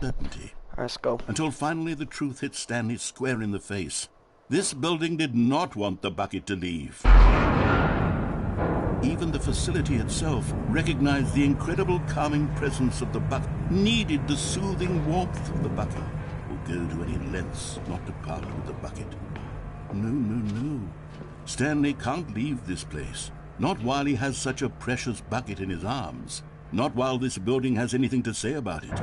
certainty. Let's go. Until finally the truth hit Stanley square in the face. This building did not want the bucket to leave. Even the facility itself recognized the incredible calming presence of the bucket, needed the soothing warmth of the bucket, would go to any lengths not to part with the bucket. No. Stanley can't leave this place. Not while he has such a precious bucket in his arms. Not while this building has anything to say about it.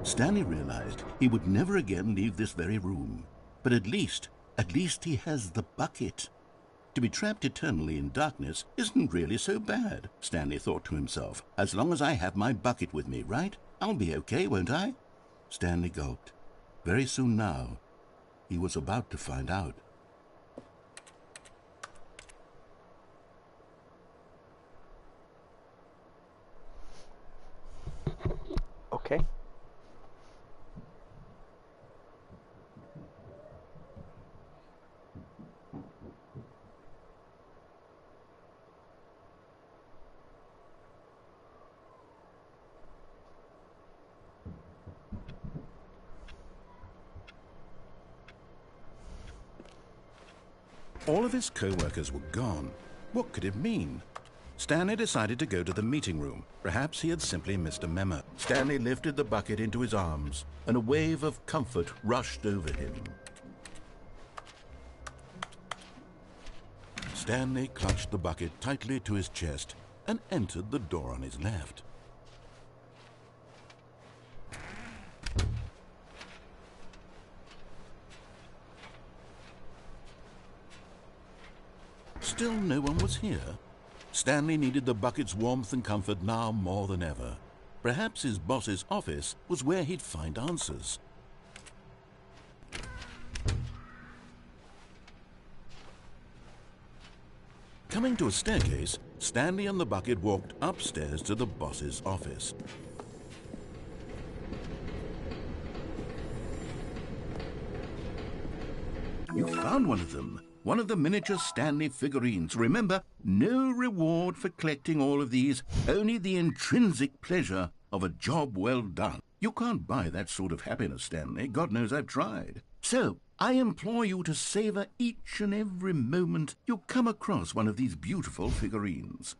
Stanley realized he would never again leave this very room. But at least he has the bucket. To be trapped eternally in darkness isn't really so bad, Stanley thought to himself. As long as I have my bucket with me, right? I'll be okay, won't I? Stanley gulped. Very soon now, he was about to find out. Okay. All of his co-workers were gone. What could it mean? Stanley decided to go to the meeting room. Perhaps he had simply missed a memo. Stanley lifted the bucket into his arms, and a wave of comfort rushed over him. Stanley clutched the bucket tightly to his chest and entered the door on his left. Still no one was here. Stanley needed the bucket's warmth and comfort now more than ever. Perhaps his boss's office was where he'd find answers. Coming to a staircase, Stanley and the bucket walked upstairs to the boss's office. You found one of them. One of the miniature Stanley figurines. Remember, no reward for collecting all of these, only the intrinsic pleasure of a job well done. You can't buy that sort of happiness, Stanley. God knows I've tried. So, I implore you to savor each and every moment you come across one of these beautiful figurines.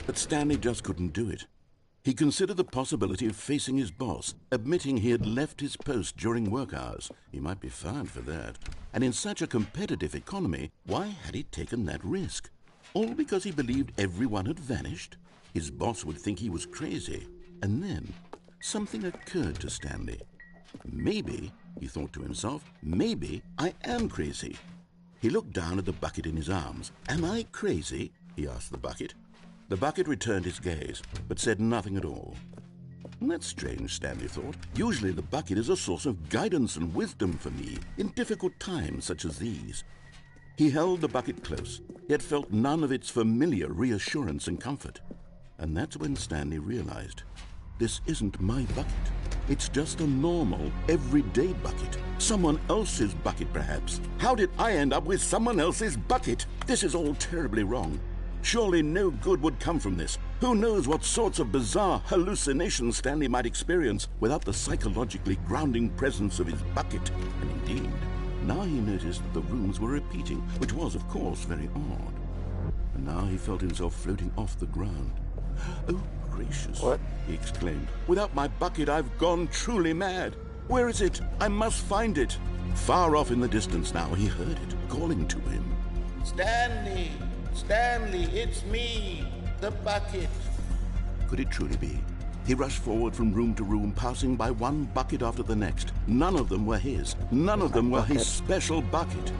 But Stanley just couldn't do it. He considered the possibility of facing his boss, admitting he had left his post during work hours. He might be fined for that. And in such a competitive economy, why had he taken that risk? All because he believed everyone had vanished? His boss would think he was crazy. And then, something occurred to Stanley. Maybe, he thought to himself, maybe I am crazy. He looked down at the bucket in his arms. Am I crazy? He asked the bucket. The bucket returned his gaze, but said nothing at all. That's strange, Stanley thought. Usually the bucket is a source of guidance and wisdom for me in difficult times such as these. He held the bucket close, yet felt none of its familiar reassurance and comfort. And that's when Stanley realized, this isn't my bucket. It's just a normal, everyday bucket. Someone else's bucket, perhaps. How did I end up with someone else's bucket? This is all terribly wrong. Surely no good would come from this. Who knows what sorts of bizarre hallucinations Stanley might experience without the psychologically grounding presence of his bucket. And indeed, now he noticed that the rooms were repeating, which was, of course, very odd. And now he felt himself floating off the ground. Oh, gracious, what? He exclaimed. Without my bucket, I've gone truly mad. Where is it? I must find it. Far off in the distance now, he heard it, calling to him. Stanley! Stanley, it's me, the bucket. Could it truly be? He rushed forward from room to room, passing by one bucket after the next. None of them were his. None of them were his special bucket.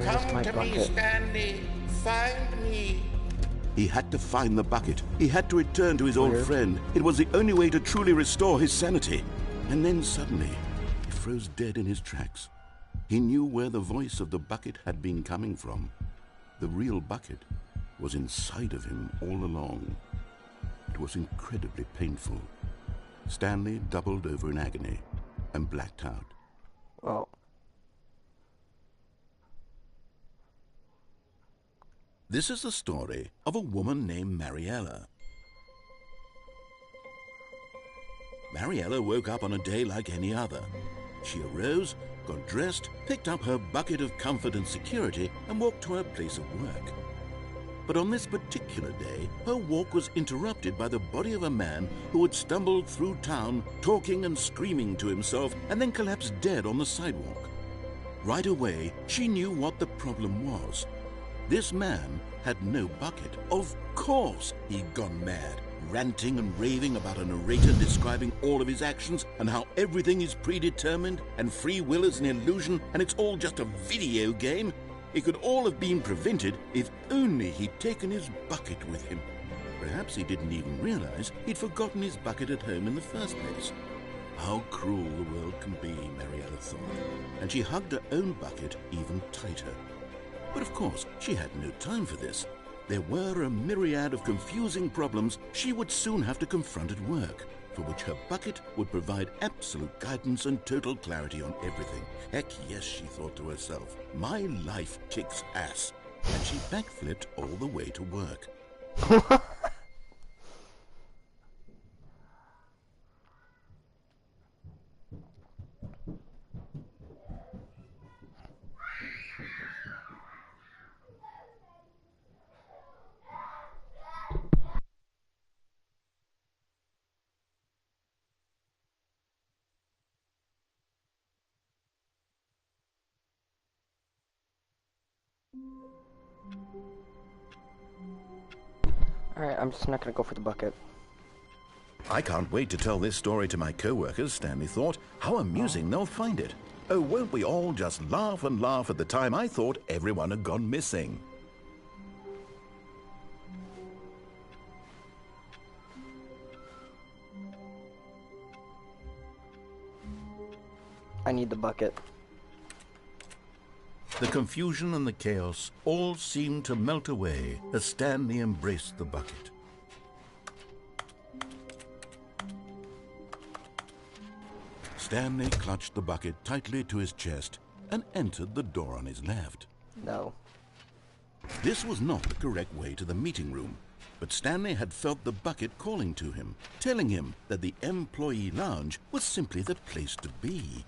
Come to me, Stanley. Find me. He had to find the bucket. He had to return to his old friend. It was the only way to truly restore his sanity. And then suddenly, he froze dead in his tracks. He knew where the voice of the bucket had been coming from. The real bucket was inside of him all along. It was incredibly painful. Stanley doubled over in agony and blacked out. Well, This is the story of a woman named Mariella. Mariella woke up on a day like any other. She arose, got dressed, picked up her bucket of comfort and security, and walked to her place of work. But on this particular day, her walk was interrupted by the body of a man who had stumbled through town, talking and screaming to himself, and then collapsed dead on the sidewalk. Right away, she knew what the problem was. This man had no bucket. Of course he'd gone mad, ranting and raving about a narrator describing all of his actions and how everything is predetermined and free will is an illusion and it's all just a video game. It could all have been prevented if only he'd taken his bucket with him. Perhaps he didn't even realize he'd forgotten his bucket at home in the first place. How cruel the world can be, Mariella thought, and she hugged her own bucket even tighter. But of course, she had no time for this. There were a myriad of confusing problems she would soon have to confront at work, for which her bucket would provide absolute guidance and total clarity on everything. Heck yes, she thought to herself, my life kicks ass. And she backflipped all the way to work. Alright, I'm just not gonna go for the bucket. I can't wait to tell this story to my co-workers, Stanley thought. How amusing they'll find it. Oh, won't we all just laugh and laugh at the time I thought everyone had gone missing. I need the bucket. The confusion and the chaos all seemed to melt away as Stanley embraced the bucket. Stanley clutched the bucket tightly to his chest and entered the door on his left. No. This was not the correct way to the meeting room, but Stanley had felt the bucket calling to him, telling him that the employee lounge was simply the place to be.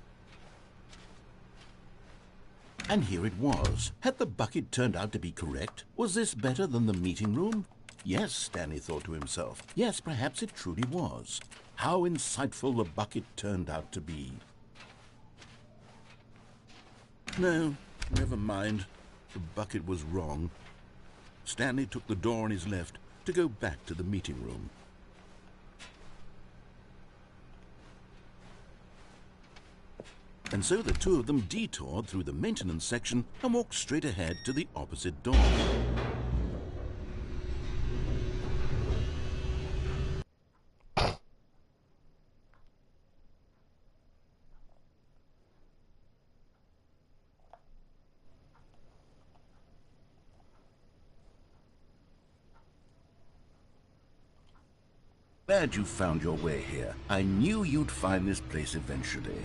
And here it was. Had the bucket turned out to be correct? Was this better than the meeting room? Yes, Stanley thought to himself. Yes, perhaps it truly was. How insightful the bucket turned out to be. No, never mind. The bucket was wrong. Stanley took the door on his left to go back to the meeting room. And so the two of them detoured through the maintenance section and walked straight ahead to the opposite door. Glad you found your way here. I knew you'd find this place eventually.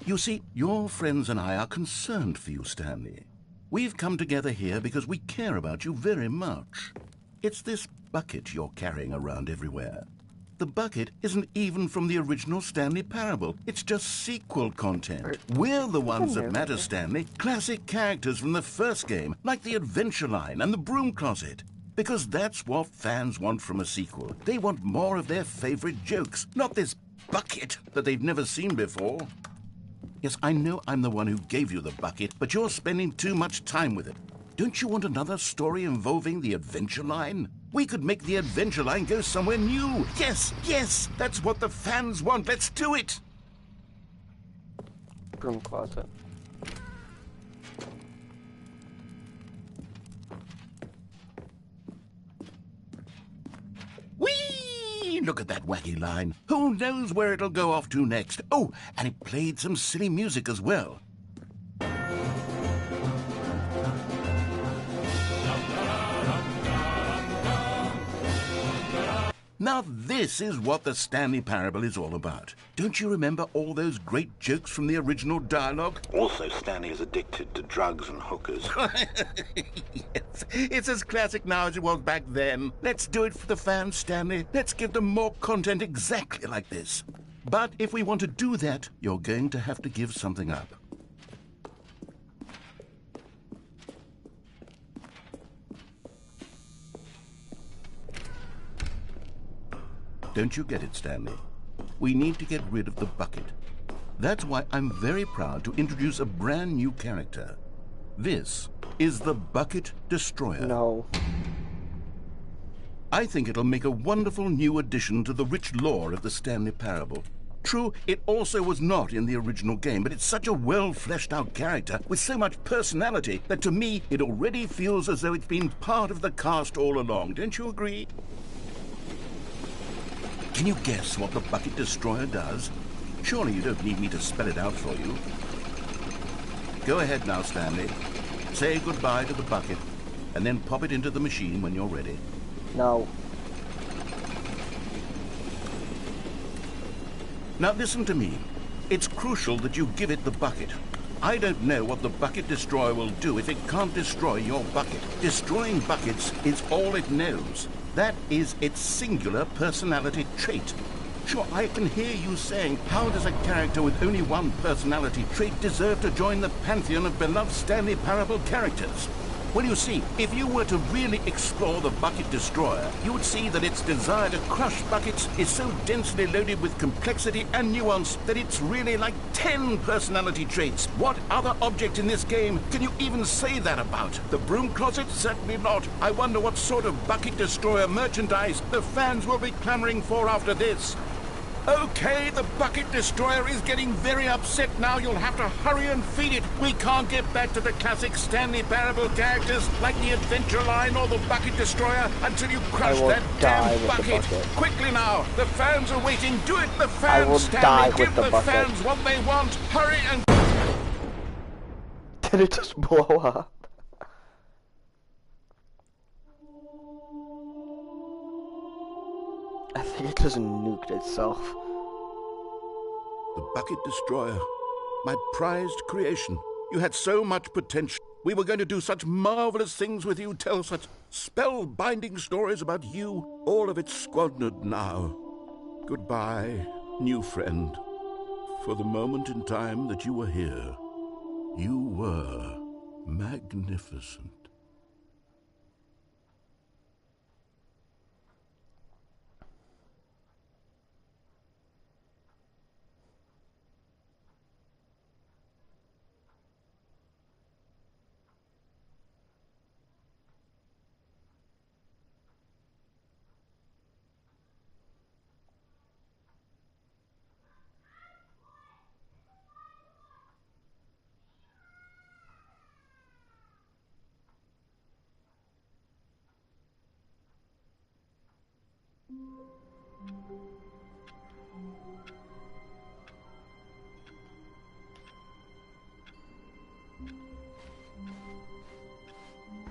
You see, your friends and I are concerned for you, Stanley. We've come together here because we care about you very much. It's this bucket you're carrying around everywhere. The bucket isn't even from the original Stanley Parable. It's just sequel content. We're the ones that matter, Stanley. Classic characters from the first game, like the Adventure Line and the Broom Closet. Because that's what fans want from a sequel. They want more of their favorite jokes, not this bucket that they've never seen before. Yes, I know I'm the one who gave you the bucket, but you're spending too much time with it. Don't you want another story involving the Adventure Line? We could make the Adventure Line go somewhere new. Yes, yes, that's what the fans want. Let's do it. Broom closet. Whee! Look at that wacky line. Who knows where it'll go off to next? Oh, and it played some silly music as well. Now this is what the Stanley Parable is all about. Don't you remember all those great jokes from the original dialogue? Also, Stanley is addicted to drugs and hookers. Yes, it's as classic now as it was back then. Let's do it for the fans, Stanley. Let's give them more content exactly like this. But if we want to do that, you're going to have to give something up. Don't you get it, Stanley? We need to get rid of the bucket. That's why I'm very proud to introduce a brand new character. This is the Bucket Destroyer. No. I think it'll make a wonderful new addition to the rich lore of the Stanley Parable. True, it also was not in the original game, but it's such a well-fleshed-out character with so much personality that to me it already feels as though it's been part of the cast all along. Don't you agree? Can you guess what the Bucket Destroyer does? Surely you don't need me to spell it out for you. Go ahead now, Stanley. Say goodbye to the bucket, and then pop it into the machine when you're ready. No. Now listen to me. It's crucial that you give it the bucket. I don't know what the Bucket Destroyer will do if it can't destroy your bucket. Destroying buckets is all it knows. That is its singular personality trait. Sure, I can hear you saying, how does a character with only one personality trait deserve to join the pantheon of beloved Stanley Parable characters? Well, you see, if you were to really explore the Bucket Destroyer, you would see that its desire to crush buckets is so densely loaded with complexity and nuance that it's really like 10 personality traits. What other object in this game can you even say that about? The broom closet? Certainly not. I wonder what sort of Bucket Destroyer merchandise the fans will be clamoring for after this. Okay, the Bucket Destroyer is getting very upset now. You'll have to hurry and feed it. We can't get back to the classic Stanley Parable characters like the Adventure Line or the Bucket Destroyer until you crush that damn bucket. Quickly now, the fans are waiting. Do it, the fans, Stanley. Give the fans what they want. Hurry and... Did it just blow up? I think it just nuked itself. The Bucket Destroyer, my prized creation. You had so much potential. We were going to do such marvelous things with you, tell such spellbinding stories about you. All of it squandered now. Goodbye, new friend. For the moment in time that you were here, you were magnificent.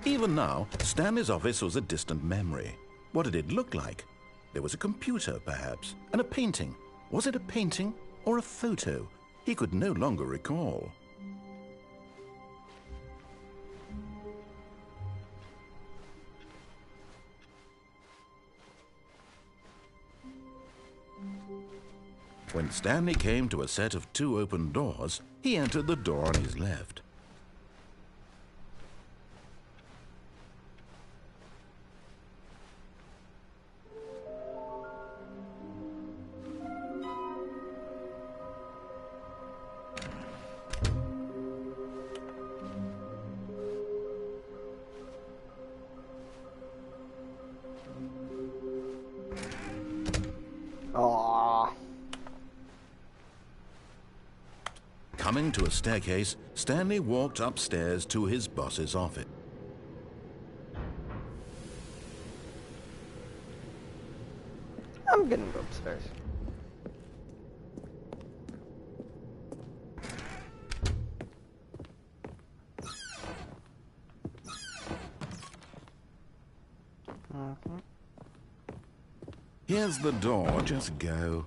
Even now, Stanley's office was a distant memory. What did it look like? There was a computer, perhaps, and a painting. Was it a painting or a photo? He could no longer recall. When Stanley came to a set of 2 open doors, he entered the door on his left. Aww. Coming to a staircase, Stanley walked upstairs to his boss's office. I'm gonna go upstairs. Here's the door. Just go.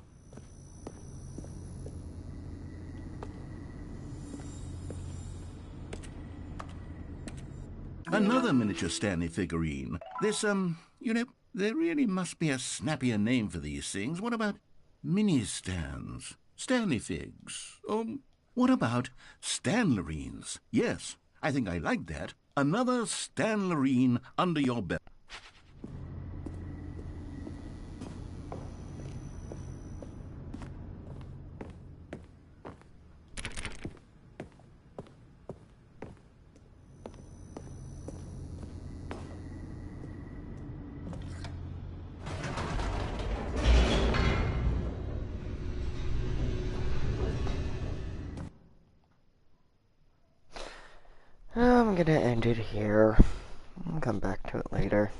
Another miniature Stanley figurine. This, you know, there really must be a snappier name for these things. What about mini-stands? Stanley figs? What about Stanlerines? Yes, I think I like that. Another Stanlerine under your belt. I'm gonna end it here. I'll come back to it later.